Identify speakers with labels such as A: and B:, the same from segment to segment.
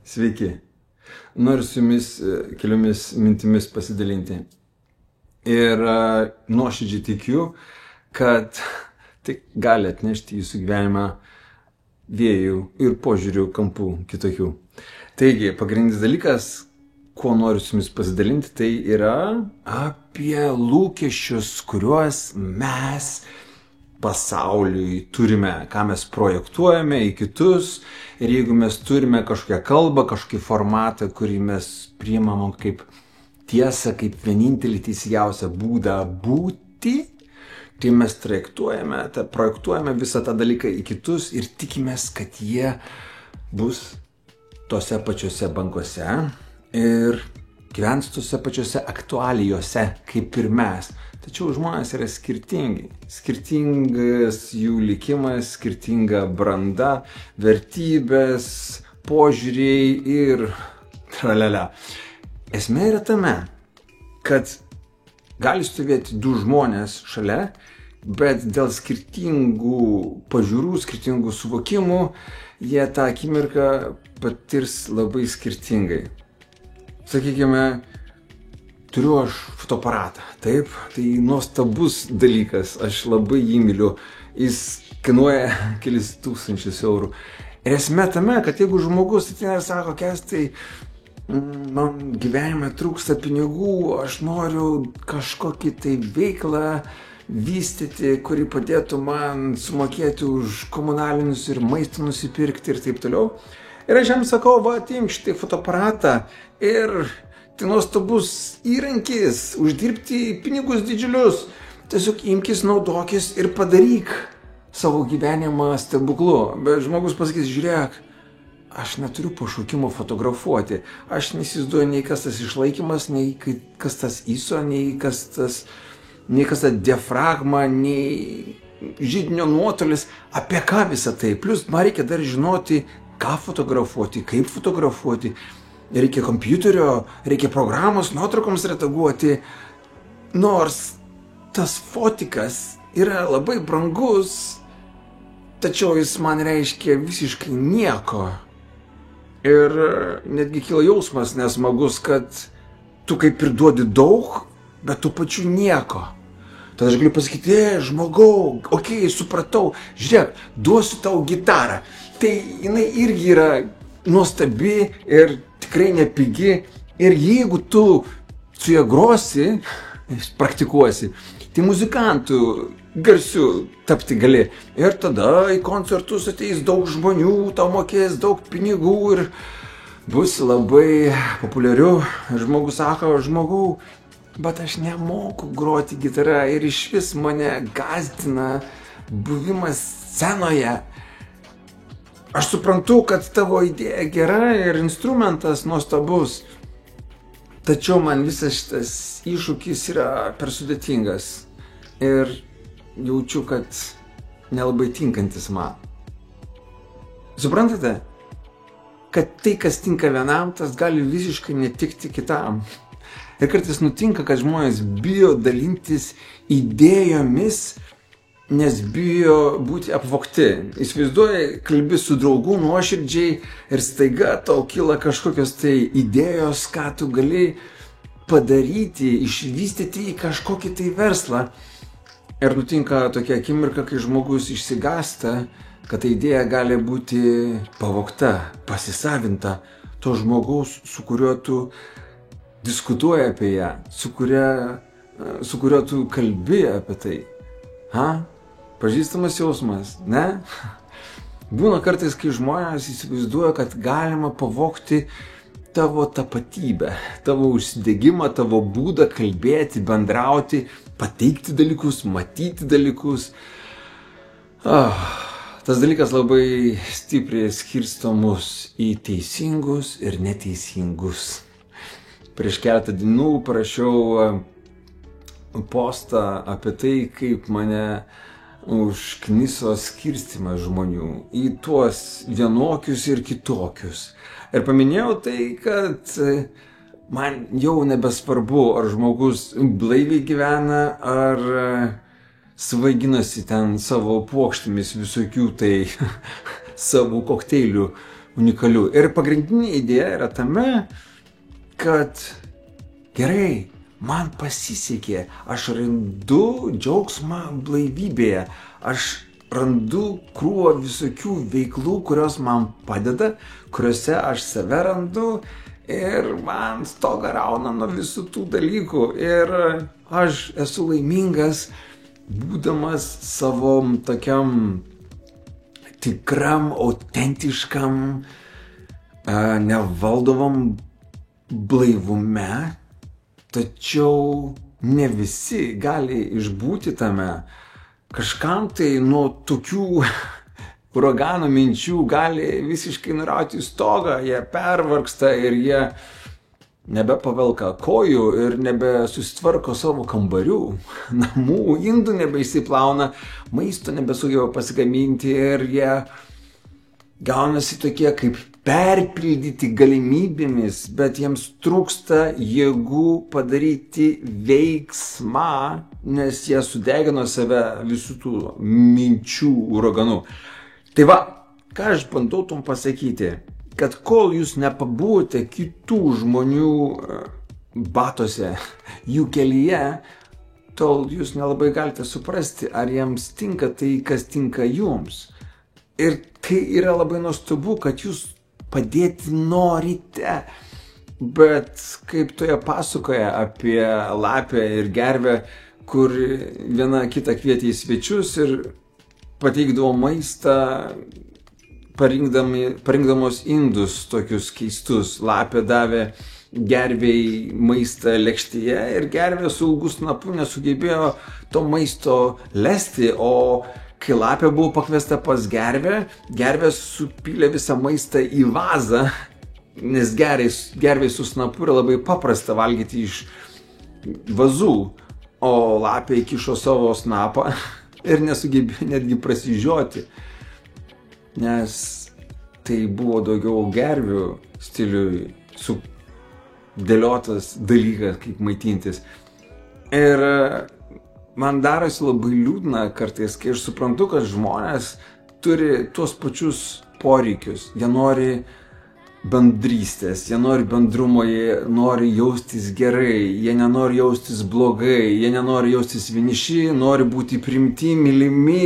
A: Sveiki. Noriu su jumis keliomis mintimis pasidalinti. Ir nuoširdžiai tikiu, kad tai gali atnešti jūsų gyvenimą vėjų ir požiūrių kampų kitokių. Taigi, pagrindinis dalykas, kuo noriu su jumis pasidalinti, tai yra apie lūkesčius, kuriuos mes pasauliui turime, ką mes projektuojame į kitus. Ir jeigu mes turime kažkokią kalbą, kažkokį formatą, kurį mes priimam kaip tiesą, kaip vienintelį teisingiausią būdą būti, tai mes projektuojame visą tą dalyką į kitus ir tikimės, kad jie bus tose pačiose bangose ir gyvens tose pačiose aktualijose, kaip ir mes. Tačiau žmonės yra skirtingi. Skirtingas jų likimas, skirtinga branda, vertybės, požiūriai ir tralala. Esmė yra tame, kad gali stovėti du žmonės šalia, bet dėl skirtingų pažiūrų, skirtingų suvokimų, jie tą akimirką patirs labai skirtingai. Sakykime, turiu aš fotoaparatą, taip, tai nuostabus dalykas, aš labai jį myliu, jis kainuoja kelis tūkstančius eurų. Ir esmė tame, kad jeigu žmogus ateina ir sako, Kestai, man gyvenime trūksta pinigų, aš noriu kažkokį tai veiklą vystyti, kuri padėtų man sumokėti už komunalinius ir maistą nusipirkti ir taip toliau. Ir aš jam sakau, va, atimk šitą fotoaparatą ir tai nuostabus įrankis uždirbti pinigus didžiulius. Tiesiog imkis, naudokis ir padaryk savo gyvenimą stebuklu. Bet žmogus pasakys, žiūrėk, aš neturiu pašaukimo fotografuoti. Aš neįsivaizduoju nei kas tas išlaikymas, nei kas tas ISO, nei kas ta diafragma, nei židinio nuotolis. Apie ką visą tai? Plius man reikia dar žinoti, ką fotografuoti, kaip fotografuoti. Reikia kompiuterio, reikia programos nuotraukoms redaguoti. Nors tas fotikas yra labai brangus, tačiau jis man reiškia visiškai nieko. Ir netgi kyla jausmas nesmagus, kad tu kaip ir duodi daug, bet tu pačiu nieko. Tada aš galiu pasakyti, žmogau, okei, supratau, žiūrėk, duosiu tau gitarą. Tai jinai irgi yra nuostabi ir tikrai nepigi. Ir jeigu tu su ją grosi, praktikuosi, tai muzikantų garsių tapti gali. Ir tada į koncertus ateis daug žmonių, tau mokės daug pinigų ir bus labai populiariu. Žmogus sako, žmogau, bet aš nemoku groti gitarą ir išvis mane gąsdina buvimas scenoje. Aš suprantu, kad tavo idėja gera ir instrumentas nuostabus, tačiau man visas šitas iššūkis yra per sudėtingas ir jaučiu, kad nelabai tinkantis man. Suprantate, kad tai, kas tinka vienam, tas gali visiškai netikti kitam. Ir kartais nutinka, kad žmonės bijo dalintis idėjomis, nes bijo būti apvogti. Įsivaizduoji, kalbi su draugu nuoširdžiai ir staiga tau kyla kažkokios tai idėjos, ką tu gali padaryti, išvystyti į kažkokį tai verslą. Ir nutinka tokia akimirka, kai žmogus išsigąsta, kad ta idėja gali būti pavogta, pasisavinta to žmogaus, su kuriuo tu diskutuoji apie ją, su kuriuo tu kalbi apie tai. Pažįstamas jausmas, ne? Būna kartais, kai žmonės įsivaizduoja, kad galima pavogti tavo tapatybę, tavo užsidegimą, tavo būdą kalbėti, bendrauti, pateikti dalykus, matyti dalykus. Tas dalykas labai stipriai skirsto mus į teisingus ir neteisingus. Prieš keletą dienų parašiau postą apie tai, kaip mane užkniso skirstymas žmonių į tuos vienokius ir kitokius. Ir paminėjau tai, kad man jau nebesvarbu, ar žmogus blaiviai gyvena, ar svaiginasi ten savo puokštėmis visokių tai savo kokteilių unikalių. Ir pagrindinė idėja yra tame, kad gerai, man pasisekė, aš randu džiaugsmą blaivybėje, aš randu krūvą visokių veiklų, kurios man padeda, kuriuose aš save randu ir man stogą rauna nuo visų tų dalykų. Ir aš esu laimingas, būdamas savom tokiam tikram, autentiškam, nevaldomam blaivume, tačiau ne visi gali išbūti tame. Kažkam tai nuo tokių uragano minčių gali visiškai nurauti stogą, jie pervargsta ir jie nebepavelka kojų ir nebesusitvarko savo kambarių, namų, indų nebeišsiplauna, maisto nebesugeba pasigaminti ir jie gaunasi tokie kaip perpildyti galimybėmis, bet jiems trūksta jėgų padaryti veiksmą, nes jie sudegino save visų tų minčių uraganų. Tai va, ką aš bandau tom pasakyti, kad kol jūs nepabūte kitų žmonių batuose, jų kelyje, tol jūs nelabai galite suprasti, ar jiems tinka tai, kas tinka jums. Ir tai yra labai nuostabu, kad jūs padėti norite, bet kaip toje pasakoje apie lapę ir gervę, kur viena kitą kvietė į svečius ir pateikdavo maistą, parinkdamos indus tokius keistus. Lapė davė gervei maistą lėkštėje ir gervė su ilgu snapu nesugebėjo to maisto lesti, o kai lapė buvo pakviesta pas gervę, gervė supylė visą maistą į vazą, nes gervei su snapu yra labai paprasta valgyti iš vazų, o lapė įkišo savo snapą ir nesugebėjo netgi prasižioti, nes tai buvo daugiau gervių stiliui sudėliotas dalykas, kaip maitintis. Ir man darosi labai liūdna kartais, kai aš suprantu, kad žmonės turi tuos pačius poreikius. Jie nori bendrystės, jie nori bendrumo, jie nori jaustis gerai, jie nenori jaustis blogai, jie nenori jaustis vieniši, nori būti priimti, mylimi,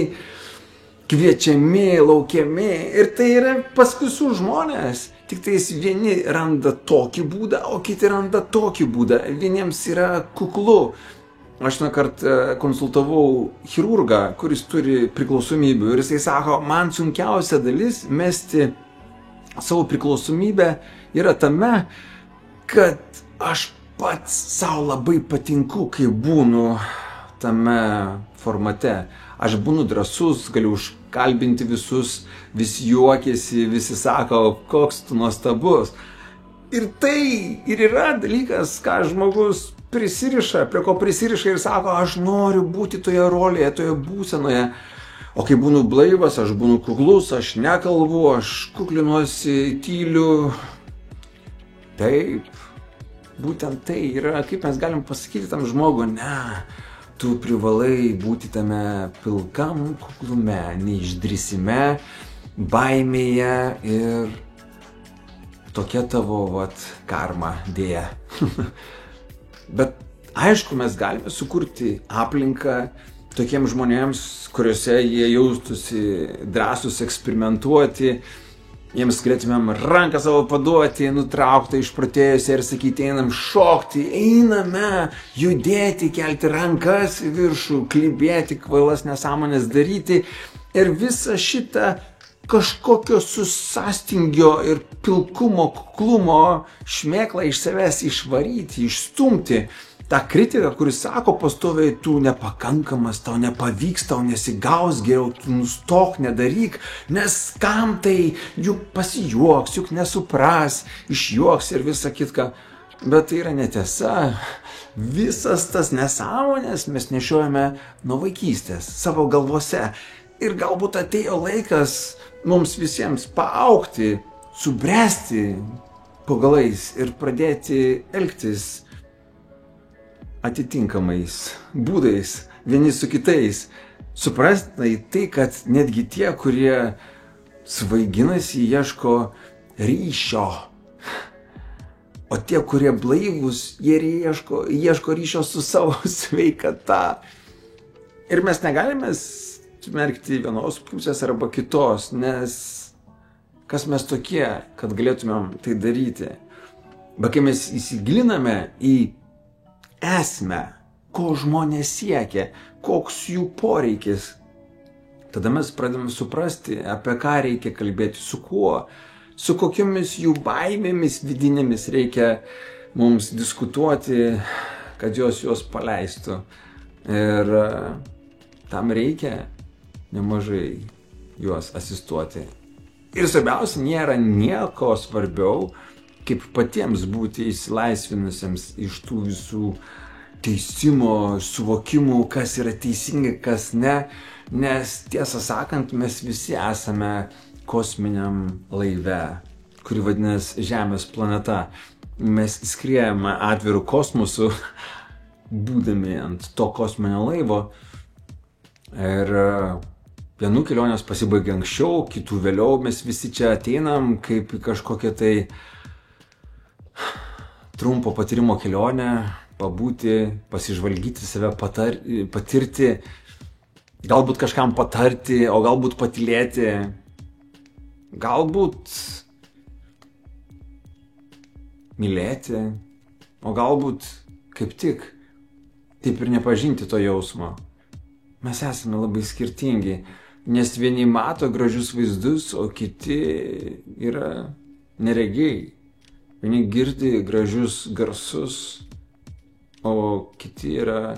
A: kviečiami, laukiami. Ir tai yra pas visus žmonės. Tik tais vieni randa tokį būdą, o kiti randa tokį būdą. Vieniems yra kuklu. Aš vienąkart konsultavau chirurgą, kuris turi priklausomybių ir jisai sako, man sunkiausia dalis mesti savo priklausomybę yra tame, kad aš pats savo labai patinku, kai būnu tame formate. Aš būnu drąsus, galiu užkalbinti visus, visi juokiasi, visi sako, koks tu nuostabus. Ir tai ir yra dalykas, ką žmogus prisiriša, prie ko prisiriša ir sako, aš noriu būti toje rolėje, toje būsenoje. O kai būnu blaivas, aš būnu kuklus, aš nekalbu, aš kuklinuosi, tyliu. Taip, būtent tai yra, kaip mes galim pasakyti tam žmogui, ne, tu privalai būti tame pilkam kuklume, neišdrįsime, baimėje ir tokia tavo, karma, dėja. Bet aišku, mes galime sukurti aplinką tokiems žmonėms, kuriuose jie jaustųsi drąsūs eksperimentuoti, jiems galėtumėm ranką savo paduoti, nutrauktą, išprotėjusią ir sakyti, einam šokti, einame, judėti, kelti rankas į viršų, klibėti, kvailas nesąmonės daryti ir visą šitą kažkokio susastingio ir pilkumo, kuklumo šmėklą iš savęs išvaryti, išstumti. Ta kritika, kuris sako pastoviai, tu nepakankamas, tau nepavyks, tau nesigaus, geriau tu nustok, nedaryk, nes kam tai, juk pasijuoks, juk nesupras, išjuoks ir visa kitka. Bet tai yra netiesa. Visas tas nesąmonės mes nešiojame nuo vaikystės, savo galvose. Ir galbūt atėjo laikas mums visiems paaugti, subręsti po galais ir pradėti elgtis atitinkamais būdais, vieni su kitais. Suprasti tai, kad netgi tie, kurie svaiginasi, ieško ryšio. O tie, kurie blaivūs, jie ieško ryšio su savo sveikata. Ir mes negalime smerkti vienos pusės arba kitos, nes kas mes tokie, kad galėtumėm tai daryti. Bet kai mes įsigiliname į esmę, ko žmonės siekia, koks jų poreikis, tada mes pradedame suprasti, apie ką reikia kalbėti, su kuo, su kokiamis jų baimėmis vidinėmis reikia mums diskutuoti, kad juos paleistų. Ir tam reikia nemažai juos asistuoti. Ir svarbiausia, nėra nieko svarbiau, kaip patiems būti išsilaisvinusiems iš tų visų teisimo, suvokimų, kas yra teisinga, kas ne. Nes tiesą sakant, mes visi esame kosminiam laive, kuri vadinasi Žemės planeta. Mes skriejame atvirų kosmosų, būdami ant to kosminio laivo. Ir vienų kelionės pasibaigia anksčiau, kitų vėliau. Mes visi čia ateinam kaip į kažkokią tai trumpo patyrimo kelionę, pabūti, pasižvalgyti save, patirti, galbūt kažkam patarti, o galbūt patylėti, galbūt mylėti, o galbūt kaip tik taip ir nepažinti to jausmo. Mes esame labai skirtingi, nes vieni mato gražius vaizdus, o kiti yra neregiai. Vieni girdi gražius garsus, o kiti yra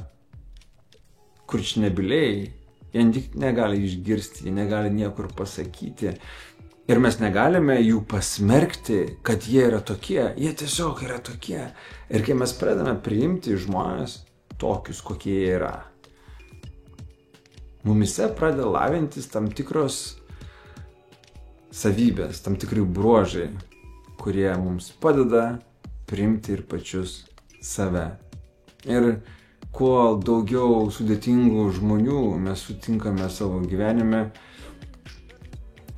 A: kurčnebyliai. Jie tik negali išgirsti, jie negali niekur pasakyti. Ir mes negalime jų pasmerkti, kad jie yra tokie. Jie tiesiog yra tokie. Ir kai mes pradedame priimti žmonės tokius, kokie jie yra, mumise pradeda lavintis tam tikros savybės, tam tikri bruožai, kurie mums padeda priimti ir pačius save. Ir kuo daugiau sudėtingų žmonių mes sutinkame savo gyvenime,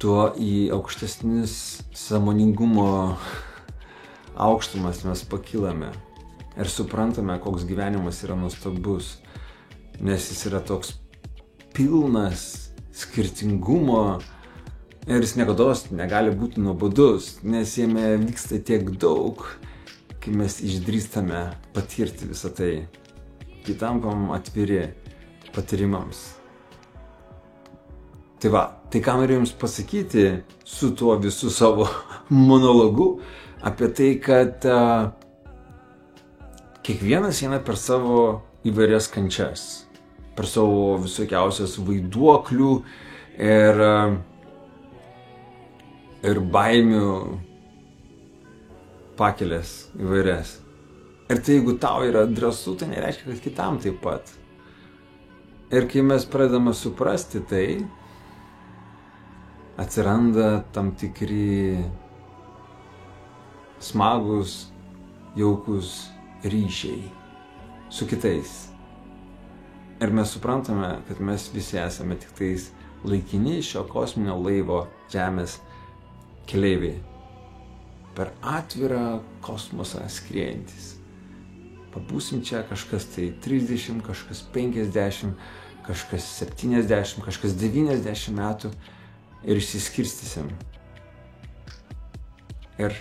A: tuo į aukštesnis sąmoningumo aukštumas mes pakilame ir suprantame, koks gyvenimas yra nuostabus, nes jis yra toks pilnas skirtingumo ir jis niekados negali būti nuobodus, nes jame vyksta tiek daug, kai mes išdrįstame patirti visą tai, kai tampam atviri patyrimams. Tai va, tai ką noriu jums pasakyti su tuo visu savo monologu apie tai, kad kiekvienas eina per savo įvairias kančias, per savo visokiausias vaiduoklių ir baimių pakelės įvairias. Ir tai jeigu tau yra drąsu, tai nereiškia, kad kitam taip pat. Ir kai mes pradedame suprasti tai, atsiranda tam tikri smagus, jaukus ryšiai su kitais. Ir mes suprantame, kad mes visi esame tik tais laikini šio kosminio laivo Žemės keleiviai. Per atvirą kosmosą skriejantis. Pabūsim čia kažkas tai 30, kažkas 50, kažkas 70, kažkas 90 metų ir išsiskirstysim. Ir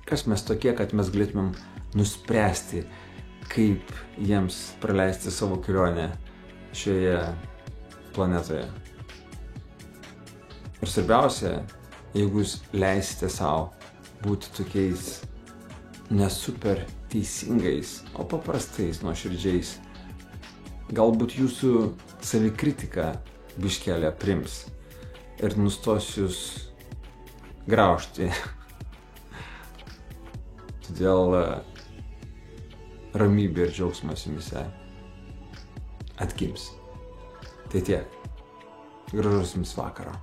A: kas mes tokie, kad mes galėtumėm nuspręsti, kaip jiems praleisti savo kelionę šioje planetoje. Ir svarbiausia, jeigu jūs leisite savo būti tokiais ne super teisingais, o paprastais, nuoširdžiais, galbūt jūsų savikritika biškelį aprims ir nustos jūs graužti. Todėl ramybė ir džiaugsmas jumise atgims. Tai tiek. Gražaus jums vakaro.